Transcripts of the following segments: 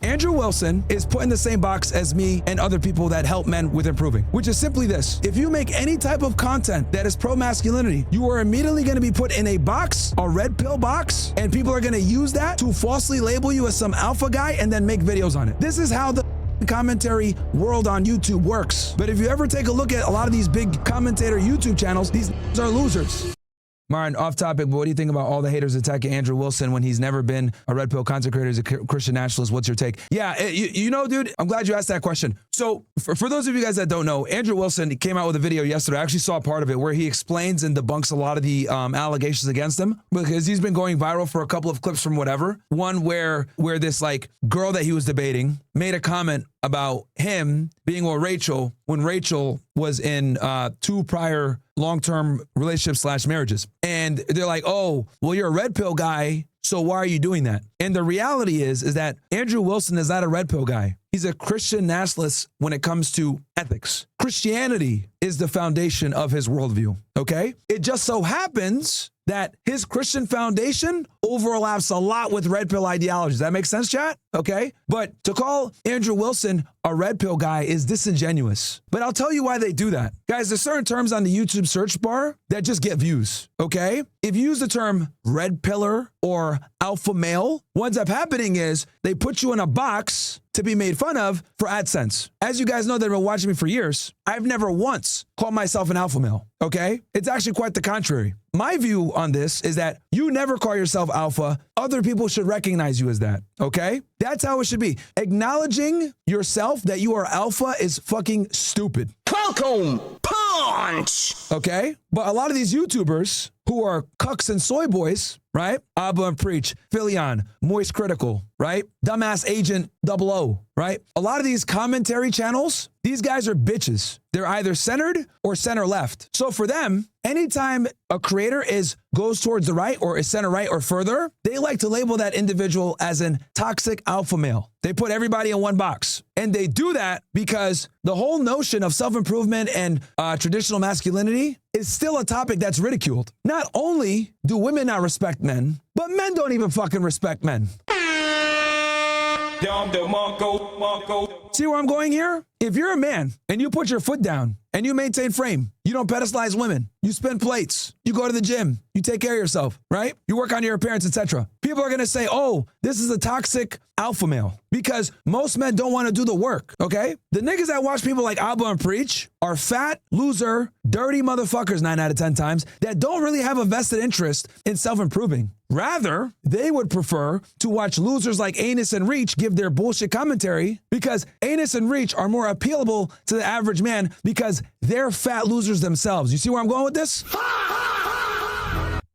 Andrew Wilson is put in the same box as me and other people that help men with improving, which is simply this. If you make any type of content that is pro-masculinity, you are immediately going to be put in a box, a red pill box, and people are going to use that to falsely label you as some alpha guy and then make videos on it. This is how the commentary world on YouTube works. But if you ever take a look at a lot of these big commentator YouTube channels, these are losers. Myron, off topic, but what do you think about all the haters attacking Andrew Wilson when he's never been a red pill content creator, he's a Christian nationalist? What's your take? Yeah, you know, dude, I'm glad you asked that question. So for those of you guys that don't know, Andrew Wilson came out with a video yesterday. I actually saw part of it where he explains and debunks a lot of the allegations against him, because he's been going viral for a couple of clips from whatever. One where this like girl that he was debating made a comment about him being with Rachel when Rachel was in 2 prior long-term relationships / marriages. And they're like, oh, well, you're a red pill guy, so why are you doing that? And the reality is that Andrew Wilson is not a red pill guy. He's a Christian nationalist when it comes to ethics. Christianity is the foundation of his worldview, okay? It just so happens that his Christian foundation overlaps a lot with red pill ideology. Does that make sense, chat? Okay? But to call Andrew Wilson a red pill guy is disingenuous. But I'll tell you why they do that. Guys, there's certain terms on the YouTube search bar that just get views, okay? If you use the term red pillar or alpha male, what ends up happening is they put you in a box to be made fun of for AdSense. As you guys know that have been watching me for years, I've never once called myself an alpha male, okay? It's actually quite the contrary. My view on this is that you never call yourself alpha. Other people should recognize you as that, okay? That's how it should be. Acknowledging yourself that you are alpha is fucking stupid. Welcome, punch! Okay? But a lot of these YouTubers who are cucks and soy boys, right? Abba and Preach, Philion, Moist Critical, right? Dumbass Agent 00, right? A lot of these commentary channels, these guys are bitches. They're either centered or center left. So for them, anytime a creator goes towards the right or is center right or further, they like to label that individual as an toxic alpha male. They put everybody in one box. And they do that because the whole notion of self-improvement and traditional masculinity is still a topic that's ridiculed. Not only do women not respect men, but men don't even fucking respect men. See where I'm going here? If you're a man and you put your foot down and you maintain frame, you don't pedestalize women, you spin plates, you go to the gym, you take care of yourself, right? You work on your appearance, etc. People are going to say, oh, this is a toxic alpha male, because most men don't want to do the work, okay? The niggas that watch people like Abba and Preach are fat, loser, dirty motherfuckers 9 out of 10 times that don't really have a vested interest in self-improving. Rather, they would prefer to watch losers like Anus and Reach give their bullshit commentary, because Anus and Reach are more appealable to the average man because they're fat losers themselves. You see where I'm going with this?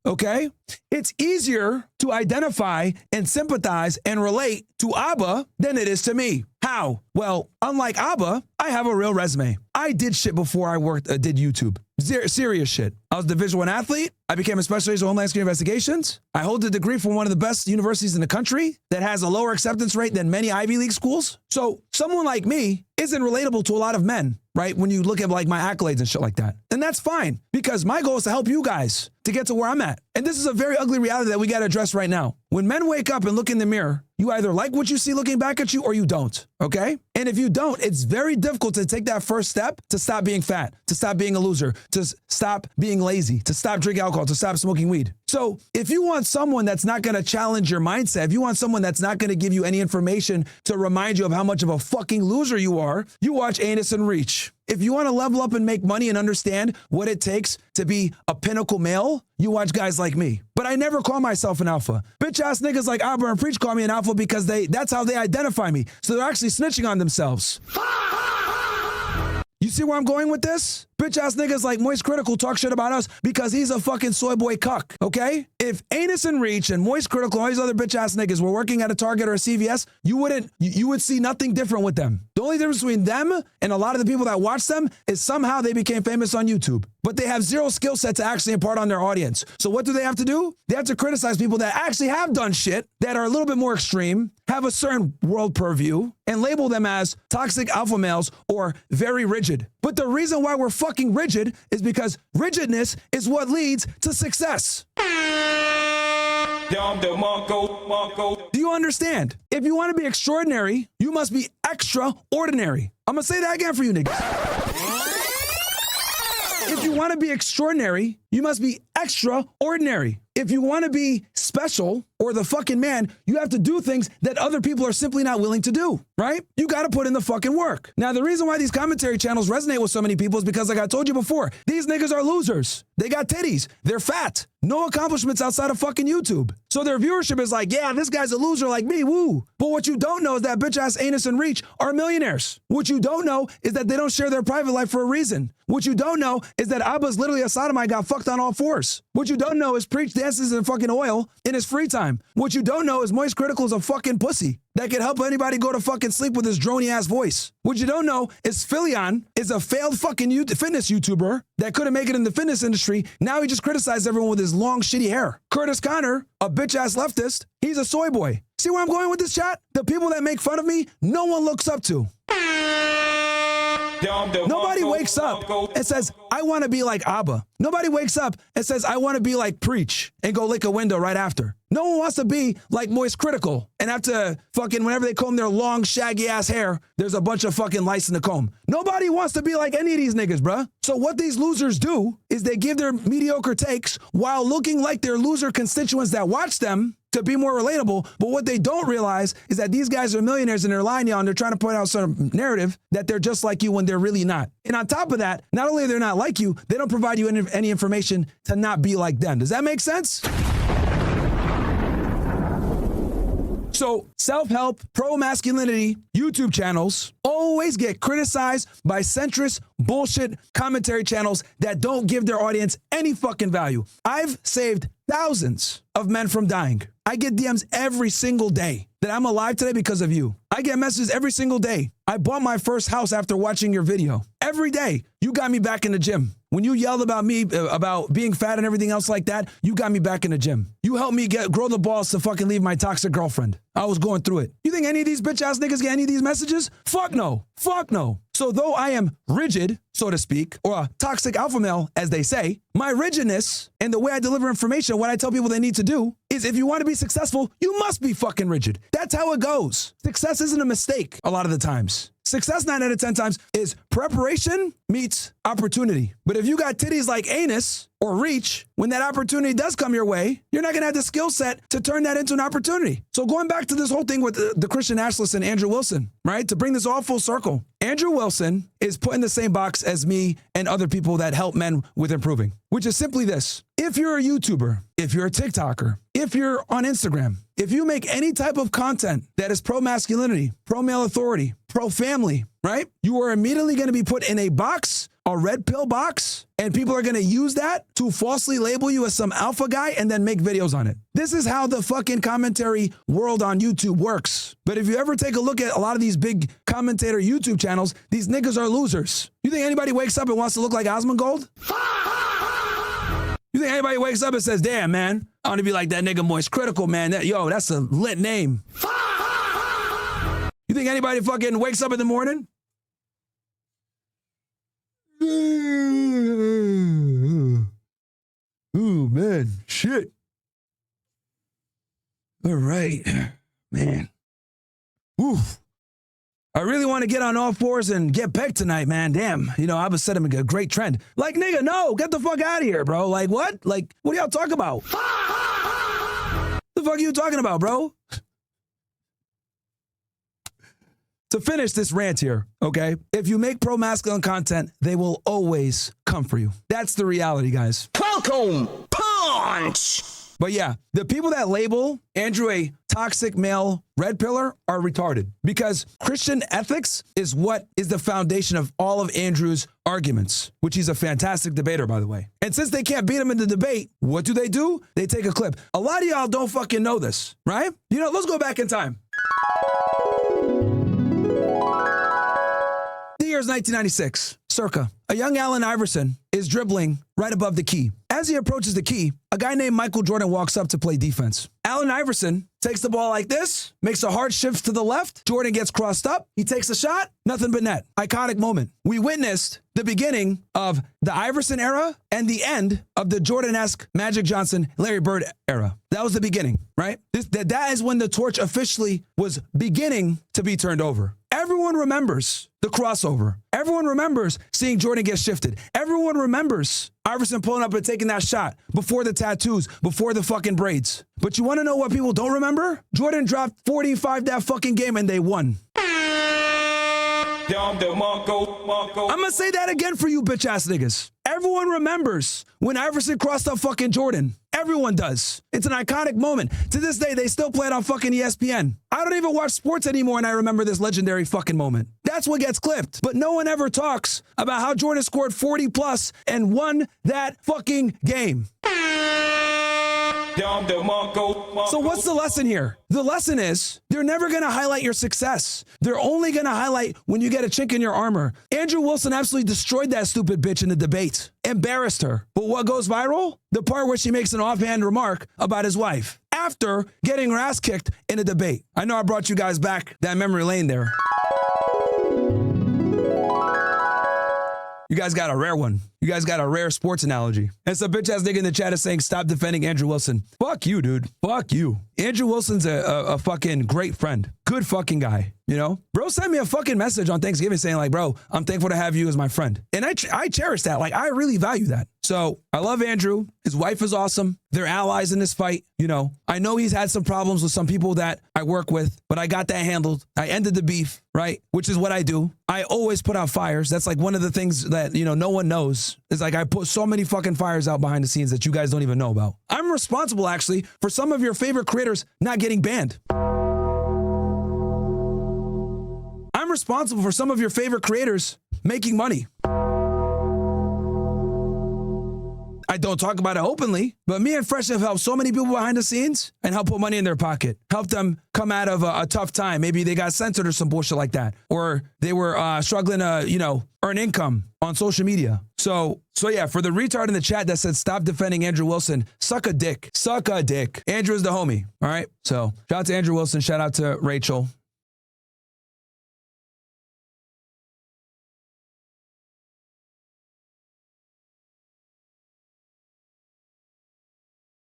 Okay? It's easier to identify and sympathize and relate to Abba than it is to me. How? Well, unlike Abba, I have a real resume. I did shit before I did YouTube. Serious shit. I was a Division I athlete. I became a specialist in Homeland Security Investigations. I hold a degree from one of the best universities in the country that has a lower acceptance rate than many Ivy League schools. So someone like me isn't relatable to a lot of men, right? When you look at like my accolades and shit like that. And that's fine, because my goal is to help you guys to get to where I'm at. And this is a very ugly reality that we got to address right now. When men wake up and look in the mirror, you either like what you see looking back at you or you don't, okay? And if you don't, it's very difficult to take that first step to stop being fat, to stop being a loser, to stop being lazy, to stop drinking alcohol, to stop smoking weed. So if you want someone that's not going to challenge your mindset, if you want someone that's not going to give you any information to remind you of how much of a fucking loser you are, you watch Anus and Reach. If you want to level up and make money and understand what it takes to be a pinnacle male, you watch guys like me. But I never call myself an alpha. Bitch ass niggas like Abba and Preach call me an alpha because that's how they identify me. So they're actually snitching on themselves. You see where I'm going with this? Bitch ass niggas like Moist Critical talk shit about us because he's a fucking soy boy cuck, okay? If Anus and Reach and Moist Critical and all these other bitch ass niggas were working at a Target or a CVS, you would see nothing different with them. The only difference between them and a lot of the people that watch them is somehow they became famous on YouTube. But they have zero skill set to actually impart on their audience. So what do they have to do? They have to criticize people that actually have done shit, that are a little bit more extreme, have a certain world purview, and label them as toxic alpha males or very rigid. But the reason why we're fucking rigid is because rigidness is what leads to success. Do you understand? If you want to be extraordinary, you must be extraordinary. I'm gonna say that again for you niggas. If you want to be extraordinary, you must be extraordinary. If you want to be special or the fucking man, you have to do things that other people are simply not willing to do, right? You got to put in the fucking work. Now, the reason why these commentary channels resonate with so many people is because, like I told you before, these niggas are losers. They got titties. They're fat. No accomplishments outside of fucking YouTube. So their viewership is like, yeah, this guy's a loser like me, woo. But what you don't know is that bitch ass Anus and Reach are millionaires. What you don't know is that they don't share their private life for a reason. What you don't know is that Abba's literally a sodomite, got fucked on all fours. What you don't know is Preach dances in fucking oil in his free time. What you don't know is Moist Critical is a fucking pussy that can help anybody go to fucking sleep with his drony ass voice. What you don't know is Philion is a failed fucking fitness YouTuber that couldn't make it in the fitness industry. Now he just criticizes everyone with his long shitty hair. Curtis Connor, a bitch ass leftist, he's a soy boy. See where I'm going with this chat? The people that make fun of me, no one looks up to. Nobody wakes up and says, I want to be like Abba. Nobody wakes up and says, I want to be like Preach and go lick a window right after. No one wants to be like Moist Critical and have to fucking, whenever they comb their long, shaggy ass hair, there's a bunch of fucking lice in the comb. Nobody wants to be like any of these niggas, bruh. So what these losers do is they give their mediocre takes while looking like their loser constituents that watch them to be more relatable. But what they don't realize is that these guys are millionaires and they're lying to you and they're trying to point out some narrative that they're just like you when they're really not. And on top of that, not only are they not like you, they don't provide you any information to not be like them. Does that make sense? So self-help, pro-masculinity YouTube channels always get criticized by centrist bullshit commentary channels that don't give their audience any fucking value. I've saved thousands of men from dying. I get DMs every single day that I'm alive today because of you. I get messages every single day. I bought my first house after watching your video. Every day, you got me back in the gym. When you yelled about me, about being fat and everything else like that, you got me back in the gym. You helped me grow the balls to fucking leave my toxic girlfriend. I was going through it. You think any of these bitch ass niggas get any of these messages? Fuck no. Fuck no. So though I am rigid, so to speak, or a toxic alpha male, as they say, my rigidness and the way I deliver information, what I tell people they need to do is if you want to be successful, you must be fucking rigid. That's how it goes. Success isn't a mistake a lot of the times. Success 9 out of 10 times is preparation meets opportunity. But if you got titties like Anus or Reach, when that opportunity does come your way, you're not gonna have the skill set to turn that into an opportunity. So going back to this whole thing with the Christian nationalist and Andrew Wilson, right? To bring this all full circle, Andrew Wilson is put in the same box as me and other people that help men with improving, which is simply this. If you're a YouTuber, if you're a TikToker, if you're on Instagram, if you make any type of content that is pro-masculinity, pro-male authority, pro-family, right? You are immediately going to be put in a box, a red pill box, and people are going to use that to falsely label you as some alpha guy and then make videos on it. This is how the fucking commentary world on YouTube works. But if you ever take a look at a lot of these big commentator YouTube channels, these niggas are losers. You think anybody wakes up and wants to look like Osmongold? You think anybody wakes up and says, damn, man, I want to be like that nigga Moist Critical, man. That's a lit name. You think anybody fucking wakes up in the morning? Ooh, man, shit. All right, man. Oof. I really want to get on all fours and get pegged tonight, man. Damn, I was setting a great trend. Like, nigga, no, get the fuck out of here, bro. Like, what? Like, what are y'all talking about? The fuck are you talking about, bro? To finish this rant here, okay? If you make pro-masculine content, they will always come for you. That's the reality, guys. Welcome, punch! But yeah, the people that label Andrew a toxic male red pillar are retarded because Christian ethics is what is the foundation of all of Andrew's arguments, which he's a fantastic debater, by the way. And since they can't beat him in the debate, what do? They take a clip. A lot of y'all don't fucking know this, right? Let's go back in time. Year's 1996, circa. A young Allen Iverson is dribbling right above the key. As he approaches the key, a guy named Michael Jordan walks up to play defense. Allen Iverson takes the ball like this, makes a hard shift to the left. Jordan gets crossed up. He takes a shot. Nothing but net. Iconic moment. We witnessed the beginning of the Iverson era and the end of the Jordan-esque Magic Johnson, Larry Bird era. That was the beginning, right? That is when the torch officially was beginning to be turned over. Everyone remembers the crossover. Everyone remembers seeing Jordan get shifted. Everyone remembers Iverson pulling up and taking that shot before the tattoos, before the fucking braids. But you want to know what people don't remember? Jordan dropped 45 that fucking game and they won. I'm gonna say that again for you bitch ass niggas. Everyone remembers when Iverson crossed up fucking Jordan. Everyone does. It's an iconic moment. To this day, they still play it on fucking ESPN. I don't even watch sports anymore and I remember this legendary fucking moment. That's what gets clipped. But no one ever talks about how Jordan scored 40 plus and won that fucking game. So what's the lesson here? The lesson is they're never going to highlight your success. They're only going to highlight when you get a chink in your armor. Andrew Wilson absolutely destroyed that stupid bitch in the debate. Embarrassed her. But what goes viral? The part where she makes an offhand remark about his wife after getting her ass kicked in a debate. I know I brought you guys back that memory lane there. You guys got a rare one. You guys got a rare sports analogy. And some bitch ass nigga in the chat is saying, stop defending Andrew Wilson. Fuck you, dude. Fuck you. Andrew Wilson's a fucking great friend. Good fucking guy, you know? Bro sent me a fucking message on Thanksgiving saying like, bro, I'm thankful to have you as my friend. And I cherish that. Like, I really value that. So I love Andrew. His wife is awesome. They're allies in this fight. You know, I know he's had some problems with some people that I work with, but I got that handled. I ended the beef, right? Which is what I do. I always put out fires. That's like one of the things that, you know, no one knows. It's like I put so many fucking fires out behind the scenes that you guys don't even know about. I'm responsible, actually, for some of your favorite creators not getting banned. I'm responsible for some of your favorite creators making money. I don't talk about it openly, but me and Fresh have helped so many people behind the scenes and helped put money in their pocket, helped them come out of a tough time. Maybe they got censored or some bullshit like that, or they were struggling to, you know, earn income on social media. So yeah, for the retard in the chat that said, stop defending Andrew Wilson, suck a dick. Suck a dick. Andrew is the homie, all right? So shout out to Andrew Wilson. Shout out to Rachel.